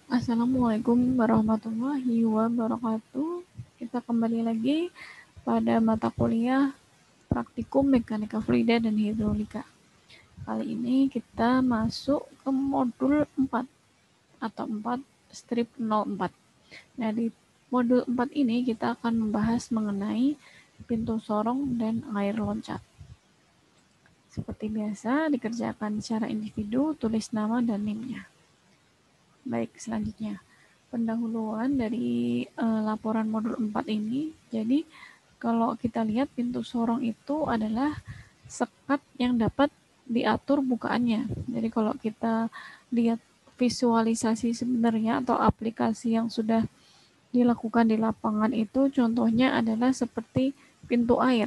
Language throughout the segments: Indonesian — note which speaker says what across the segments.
Speaker 1: Assalamualaikum warahmatullahi wabarakatuh. Kita kembali lagi pada mata kuliah Praktikum Mekanika Fluida dan Hidrolika. Kali ini kita masuk ke modul 4 atau 4 strip 04. Nah, di modul 4 ini kita akan membahas mengenai pintu sorong dan air loncat. Seperti biasa, dikerjakan secara individu, tulis nama dan NIM-nya. Baik, selanjutnya pendahuluan dari laporan modul 4 ini. Jadi, kalau kita lihat pintu sorong itu adalah sekat yang dapat diatur bukaannya. Jadi, kalau kita lihat visualisasi sebenarnya atau aplikasi yang sudah dilakukan di lapangan itu, contohnya adalah seperti pintu air.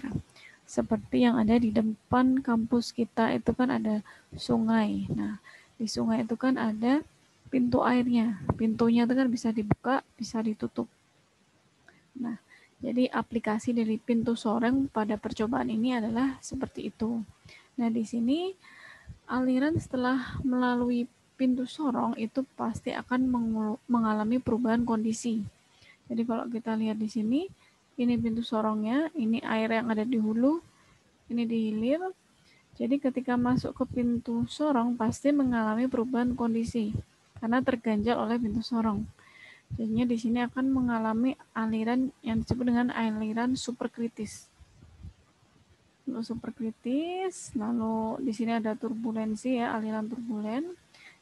Speaker 1: Seperti yang ada di depan kampus kita itu kan ada sungai. Nah, di sungai itu kan ada pintu airnya. Pintunya itu kan bisa dibuka, bisa ditutup. Nah, jadi aplikasi dari pintu sorong pada percobaan ini adalah seperti itu. Nah, di sini aliran setelah melalui pintu sorong itu pasti akan mengalami perubahan kondisi. Jadi kalau kita lihat di sini, ini pintu sorongnya, ini air yang ada di hulu, ini di hilir. Jadi ketika masuk ke pintu sorong pasti mengalami perubahan kondisi karena terganjal oleh pintu sorong. Jadinya di sini akan mengalami aliran yang disebut dengan aliran superkritis. Lalu superkritis, lalu di sini ada turbulensi ya, aliran turbulen.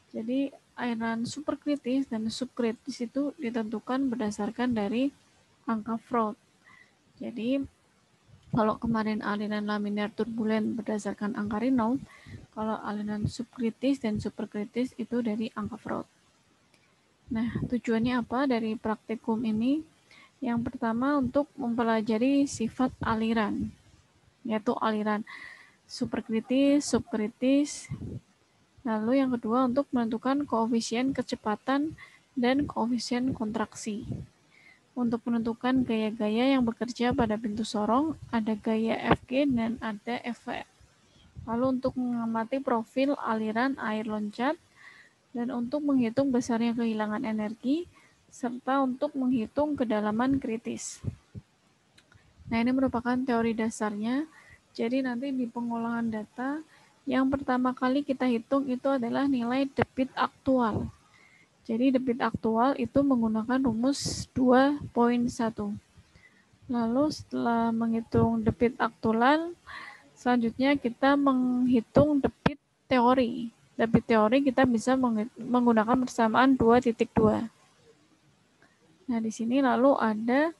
Speaker 1: Jadi aliran superkritis dan subkritis itu ditentukan berdasarkan dari angka Froude. Jadi kalau kemarin aliran laminar turbulen berdasarkan angka Reynolds, kalau aliran subkritis dan superkritis itu dari angka Froude. Nah, tujuannya apa dari praktikum ini? Yang pertama untuk mempelajari sifat aliran, yaitu aliran superkritis, subkritis. Lalu yang kedua untuk menentukan koefisien kecepatan dan koefisien kontraksi. Untuk menentukan gaya-gaya yang bekerja pada pintu sorong, ada gaya FG dan ada FV. Lalu untuk mengamati profil aliran air loncat, dan untuk menghitung besarnya kehilangan energi, serta untuk menghitung kedalaman kritis. Nah, ini merupakan teori dasarnya. Jadi nanti di pengolahan data, yang pertama kali kita hitung itu adalah nilai debit aktual. Jadi debit aktual itu menggunakan rumus 2.1. Lalu setelah menghitung debit aktual, selanjutnya kita menghitung debit teori. Debit teori kita bisa menggunakan persamaan 2.2. Nah, di sini lalu ada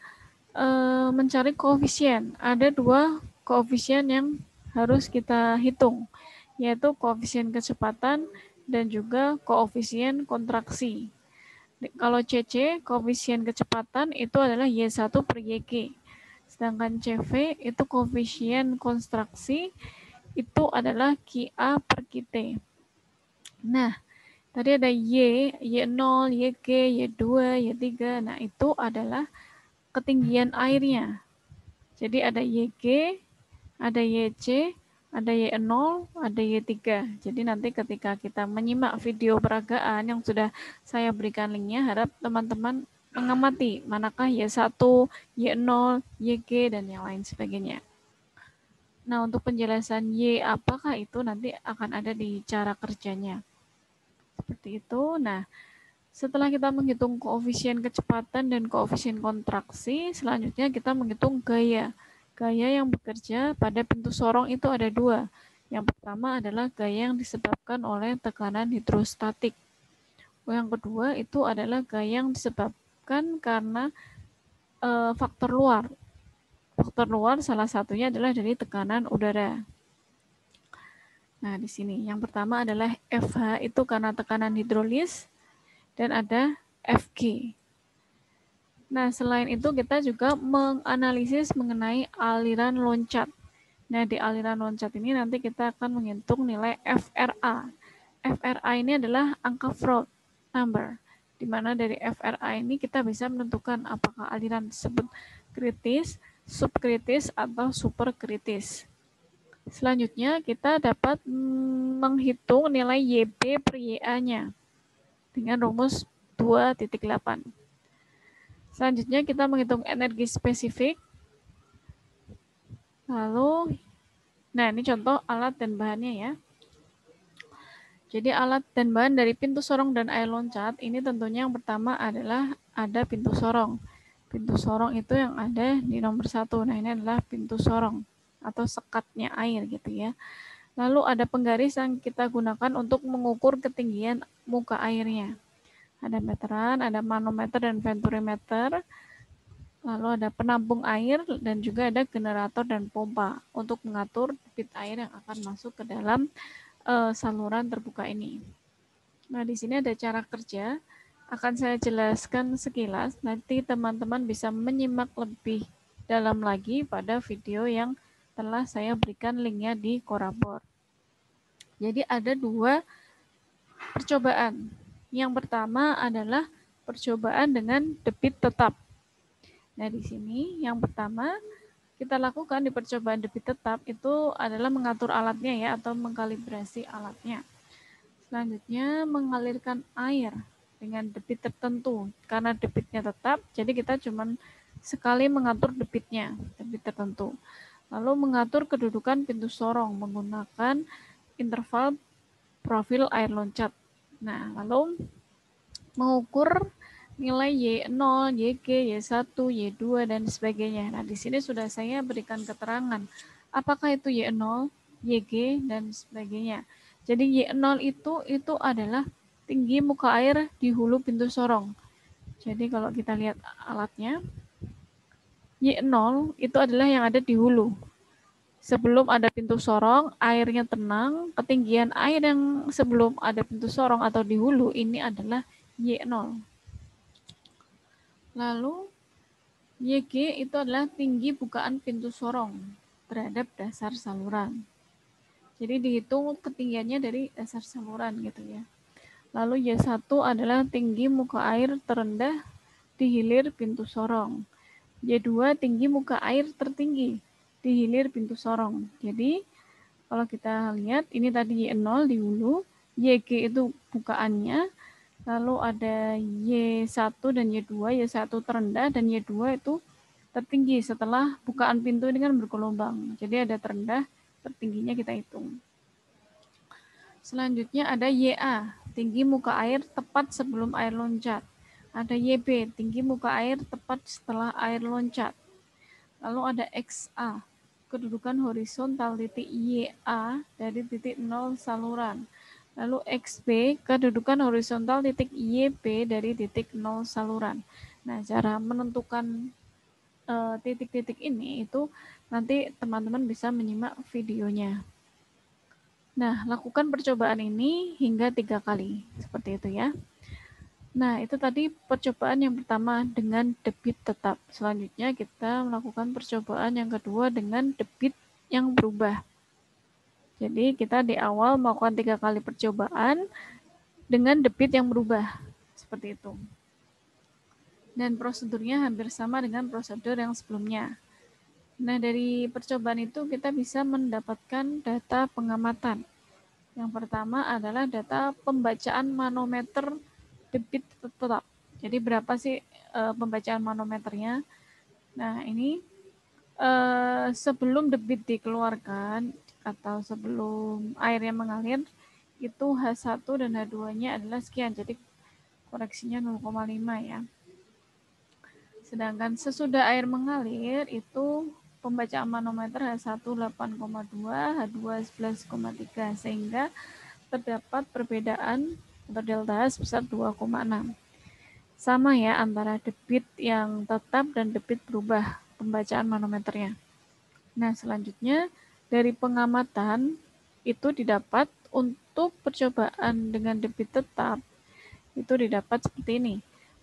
Speaker 1: mencari koefisien. Ada dua koefisien yang harus kita hitung, yaitu koefisien kecepatan dan juga koefisien kontraksi. Kalau CC, koefisien kecepatan itu adalah Y1 per YG. Sedangkan CV itu koefisien kontraksi itu adalah QA per QT. Nah, tadi ada Y, Y0, YG, Y2, Y3. Nah, itu adalah ketinggian airnya. Jadi ada YG, ada YC, ada Y0, ada Y3. Jadi nanti ketika kita menyimak video peragaan yang sudah saya berikan linknya, harap teman-teman mengamati manakah Y1, Y0, YG, dan yang lain sebagainya. Nah, untuk penjelasan Y apakah itu nanti akan ada di cara kerjanya. Seperti itu. Nah, setelah kita menghitung koefisien kecepatan dan koefisien kontraksi, selanjutnya kita menghitung gaya. Gaya yang bekerja pada pintu sorong itu ada dua. Yang pertama adalah gaya yang disebabkan oleh tekanan hidrostatik. Yang kedua itu adalah gaya yang disebabkan karena faktor luar. Faktor luar salah satunya adalah dari tekanan udara. Nah, di sini yang pertama adalah FH itu karena tekanan hidrolis, dan ada FG. Nah, selain itu kita juga menganalisis mengenai aliran loncat. Nah, di aliran loncat ini nanti kita akan menghitung nilai FRA. FRA ini adalah angka Froude number, di mana dari FRA ini kita bisa menentukan apakah aliran tersebut kritis, subkritis, atau superkritis. Selanjutnya kita dapat menghitung nilai YB per YA-nya. dengan rumus 2.8. Selanjutnya kita menghitung energi spesifik. Lalu, nah ini contoh alat dan bahannya ya. Jadi alat dan bahan dari pintu sorong dan air loncat, ini tentunya yang pertama adalah ada pintu sorong. Pintu sorong itu yang ada di nomor 1. Nah ini adalah pintu sorong atau sekatnya air gitu ya. Lalu ada penggaris yang kita gunakan untuk mengukur ketinggian muka airnya. Ada meteran, ada manometer dan venturimeter. Lalu ada penampung air dan juga ada generator dan pompa untuk mengatur debit air yang akan masuk ke dalam saluran terbuka ini. Nah, di sini ada cara kerja. Akan saya jelaskan sekilas. Nanti teman-teman bisa menyimak lebih dalam lagi pada video yang telah saya berikan linknya di Korabor. Jadi ada 2 percobaan. Yang pertama adalah percobaan dengan debit tetap. Nah, di sini yang pertama kita lakukan di percobaan debit tetap itu adalah mengatur alatnya ya, atau mengkalibrasi alatnya. Selanjutnya mengalirkan air dengan debit tertentu. Karena debitnya tetap, jadi kita cuma sekali mengatur debitnya, debit tertentu. Lalu mengatur kedudukan pintu sorong menggunakan interval profil air loncat. Nah, lalu mengukur nilai Y0, YG, Y1, Y2, dan sebagainya. Nah, di sini sudah saya berikan keterangan. Apakah itu Y0, YG, dan sebagainya. Jadi Y0 itu adalah tinggi muka air di hulu pintu sorong. Jadi kalau kita lihat alatnya, Y0 itu adalah yang ada di hulu. Sebelum ada pintu sorong, airnya tenang. Ketinggian air yang sebelum ada pintu sorong atau di hulu ini adalah Y0. Lalu YG itu adalah tinggi bukaan pintu sorong terhadap dasar saluran. Jadi dihitung ketinggiannya dari dasar saluran gitu ya. Lalu Y1 adalah tinggi muka air terendah di hilir pintu sorong. Y2 tinggi muka air tertinggi di hilir pintu sorong. Jadi kalau kita lihat ini tadi Y0 di hulu, YG itu bukaannya, lalu ada Y1 dan Y2, Y1 terendah dan Y2 itu tertinggi setelah bukaan pintu ini kan bergelombang. Jadi ada terendah, tertingginya kita hitung. Selanjutnya ada YA, tinggi muka air tepat sebelum air loncat. Ada YB, tinggi muka air tepat setelah air loncat. Lalu ada XA, kedudukan horizontal titik YA dari titik 0 saluran. Lalu XB, kedudukan horizontal titik YB dari titik 0 saluran. Nah, cara menentukan titik-titik ini itu nanti teman-teman bisa menyimak videonya. Nah, lakukan percobaan ini hingga 3 kali, seperti itu ya. Nah, itu tadi percobaan yang pertama dengan debit tetap. Selanjutnya kita melakukan percobaan yang kedua dengan debit yang berubah. Jadi kita di awal melakukan 3 kali percobaan dengan debit yang berubah, seperti itu. Dan prosedurnya hampir sama dengan prosedur yang sebelumnya. Nah, dari percobaan itu kita bisa mendapatkan data pengamatan. Yang pertama adalah data pembacaan manometer debit tetap. Jadi berapa sih pembacaan manometernya? Nah, ini sebelum debit dikeluarkan atau sebelum airnya mengalir, itu H1 dan H2-nya adalah sekian. Jadi koreksinya 0,5 ya. Sedangkan sesudah air mengalir itu pembacaan manometer H1 8,2, H2 11,3 sehingga terdapat perbedaan atau delta H sebesar 2,6. Sama ya antara debit yang tetap dan debit berubah pembacaan manometernya. Nah, selanjutnya dari pengamatan itu didapat untuk percobaan dengan debit tetap itu didapat seperti ini.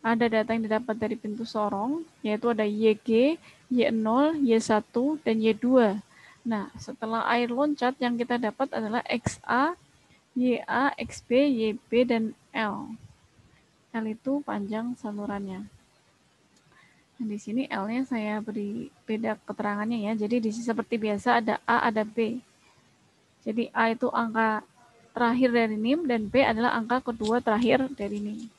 Speaker 1: Ada data yang didapat dari pintu sorong, yaitu ada YG, Y0, Y1, dan Y2. Nah, setelah air loncat yang kita dapat adalah XA, YA, XB, YB, dan L. L itu panjang salurannya. Nah, di sini L-nya saya beri beda keterangannya ya. Jadi di sini seperti biasa ada A, ada B. Jadi A itu angka terakhir dari NIM, dan B adalah angka kedua terakhir dari NIM.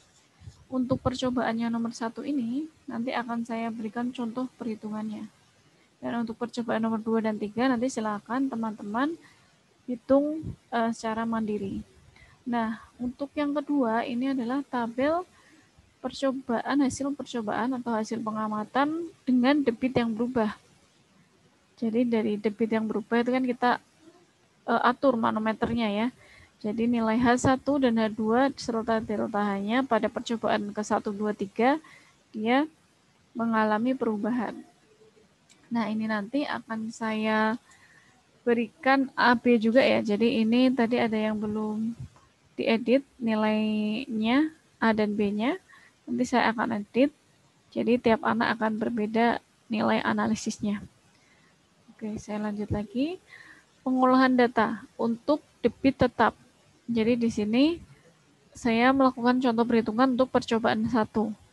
Speaker 1: Untuk percobaannya nomor 1 ini, nanti akan saya berikan contoh perhitungannya. Dan untuk percobaan nomor 2 dan 3, nanti silakan teman-teman hitung secara mandiri. Nah, untuk yang kedua, ini adalah tabel percobaan, hasil percobaan atau hasil pengamatan dengan debit yang berubah. Jadi dari debit yang berubah itu kan kita atur manometernya ya. Jadi nilai H1 dan H2 serta delta H-nya pada percobaan ke-1, 2, 3 dia mengalami perubahan. Nah, ini nanti akan saya berikan AB juga ya. Jadi ini tadi ada yang belum diedit nilainya A dan B-nya. Nanti saya akan edit. Jadi tiap anak akan berbeda nilai analisisnya. Oke, saya lanjut lagi. Pengolahan data untuk debit tetap. Jadi di sini saya melakukan contoh perhitungan untuk percobaan 1.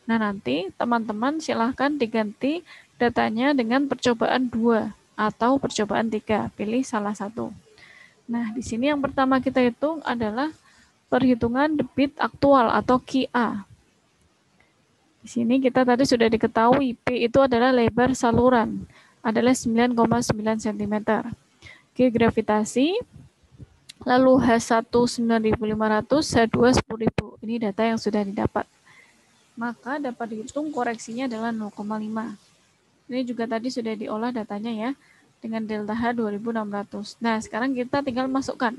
Speaker 1: Nah, nanti teman-teman silahkan diganti datanya dengan percobaan 2 atau percobaan 3. Pilih salah satu. Nah, di sini yang pertama kita hitung adalah perhitungan debit aktual atau QA. Di sini kita tadi sudah diketahui P itu adalah lebar saluran, adalah 9,9 cm. Q gravitasi, lalu H1 9.500, H2 10.000. Ini data yang sudah didapat. Maka dapat dihitung koreksinya adalah 0,5. Ini juga tadi sudah diolah datanya ya, dengan delta H 2.600. Nah, sekarang kita tinggal masukkan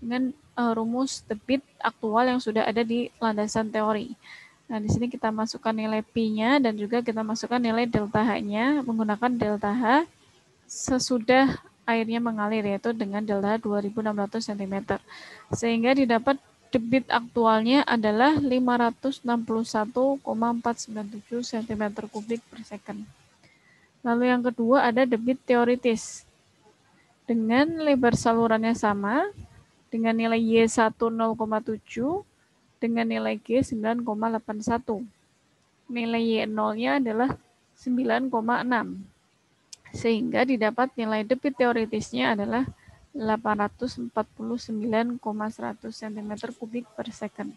Speaker 1: dengan rumus debit aktual yang sudah ada di landasan teori. Nah, di sini kita masukkan nilai P-nya dan juga kita masukkan nilai delta H-nya menggunakan delta H sesudah airnya mengalir, yaitu dengan delta 2.600 cm. Sehingga didapat debit aktualnya adalah 561,497 cm kubik per second. Lalu yang kedua ada debit teoritis. Dengan lebar salurannya sama, dengan nilai Y1 0,7, dengan nilai G 9,81. Nilai Y0-nya adalah 9,6. Sehingga didapat nilai debit teoritisnya adalah 849,100 cm kubik per second.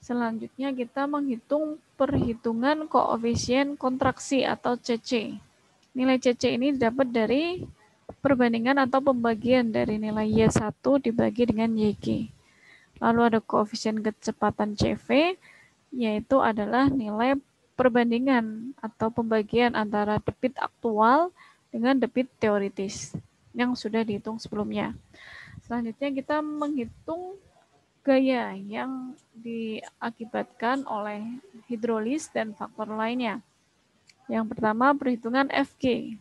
Speaker 1: Selanjutnya kita menghitung perhitungan koefisien kontraksi atau CC. Nilai CC ini didapat dari perbandingan atau pembagian dari nilai Y1 dibagi dengan YG. Lalu ada koefisien kecepatan CV, yaitu adalah nilai perbandingan atau pembagian antara debit aktual dengan debit teoritis yang sudah dihitung sebelumnya. Selanjutnya kita menghitung gaya yang diakibatkan oleh hidrolis dan faktor lainnya. Yang pertama perhitungan FG.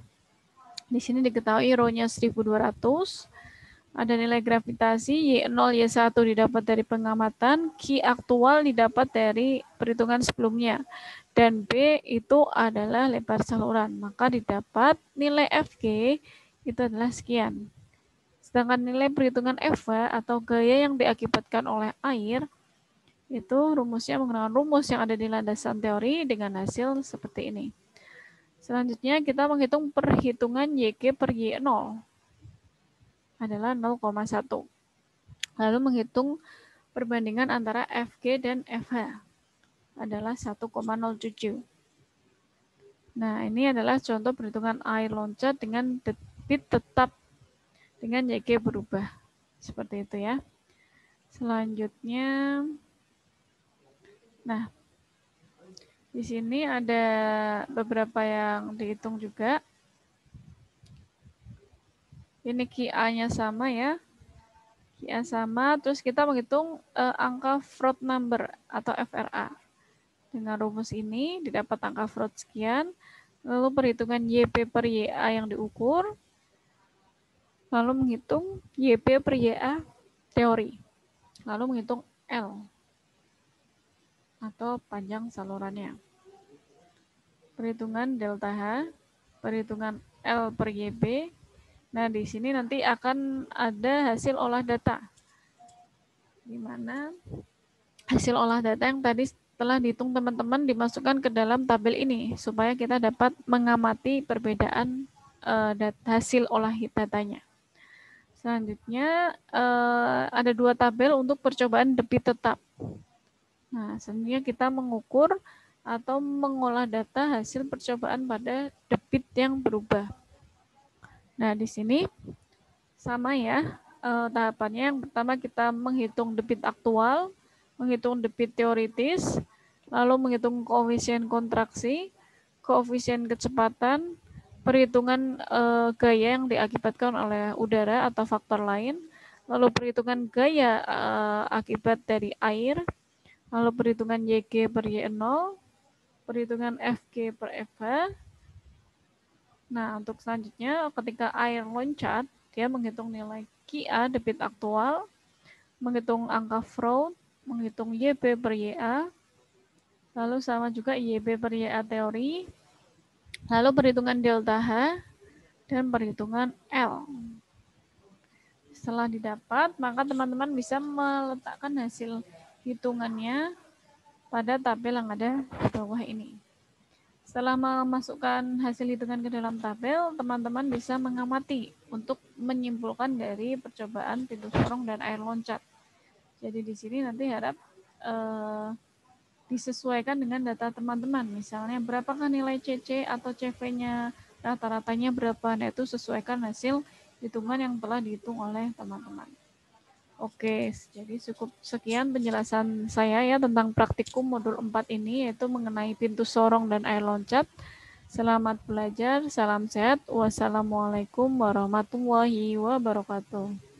Speaker 1: Di sini diketahui rho-nya 1200. Ada nilai gravitasi, Y0, Y1 didapat dari pengamatan, Q aktual didapat dari perhitungan sebelumnya. Dan B itu adalah lebar saluran. Maka didapat nilai FG itu adalah sekian. Sedangkan nilai perhitungan FH atau gaya yang diakibatkan oleh air, itu rumusnya menggunakan rumus yang ada di landasan teori dengan hasil seperti ini. Selanjutnya kita menghitung perhitungan YG per Y0. Adalah 0,1. Lalu menghitung perbandingan antara FG dan FH adalah 1,07. Nah, ini adalah contoh perhitungan air loncat dengan debit tetap dengan YG berubah. Seperti itu ya. Selanjutnya, nah, di sini ada beberapa yang dihitung juga. Ini QA-nya sama ya. QA sama, terus kita menghitung angka Froude number atau FRA. Dengan rumus ini didapat angka Froude sekian, lalu perhitungan YP per YA yang diukur, lalu menghitung YP per YA teori, lalu menghitung L atau panjang salurannya. Perhitungan delta H, perhitungan L per YB. Nah, di sini nanti akan ada hasil olah data. Di mana hasil olah data yang tadi telah dihitung teman-teman dimasukkan ke dalam tabel ini supaya kita dapat mengamati perbedaan hasil olah datanya. Selanjutnya ada 2 tabel untuk percobaan debit tetap. Nah, selanjutnya kita mengukur atau mengolah data hasil percobaan pada debit yang berubah. Nah, di sini sama ya tahapannya. Yang pertama kita menghitung debit aktual, menghitung debit teoritis, lalu menghitung koefisien kontraksi, koefisien kecepatan, perhitungan gaya yang diakibatkan oleh udara atau faktor lain, lalu perhitungan gaya akibat dari air, lalu perhitungan YG per Y0, perhitungan FG per FH. Nah, untuk selanjutnya ketika air loncat, dia menghitung nilai QA debit aktual, menghitung angka fraud, menghitung YB per YA, lalu sama juga YB per YA teori, lalu perhitungan delta H, dan perhitungan L. Setelah didapat, maka teman-teman bisa meletakkan hasil hitungannya pada tabel yang ada di bawah ini. Setelah memasukkan hasil hitungan ke dalam tabel, teman-teman bisa mengamati untuk menyimpulkan dari percobaan pintu sorong dan air loncat. Jadi di sini nanti harap disesuaikan dengan data teman-teman. Misalnya berapakah nilai CC atau CV-nya, rata-ratanya berapa. Nah, itu sesuaikan hasil hitungan yang telah dihitung oleh teman-teman. Oke, jadi cukup sekian penjelasan saya ya tentang praktikum modul 4 ini, yaitu mengenai pintu sorong dan air loncat. Selamat belajar, salam sehat, wassalamualaikum warahmatullahi wabarakatuh.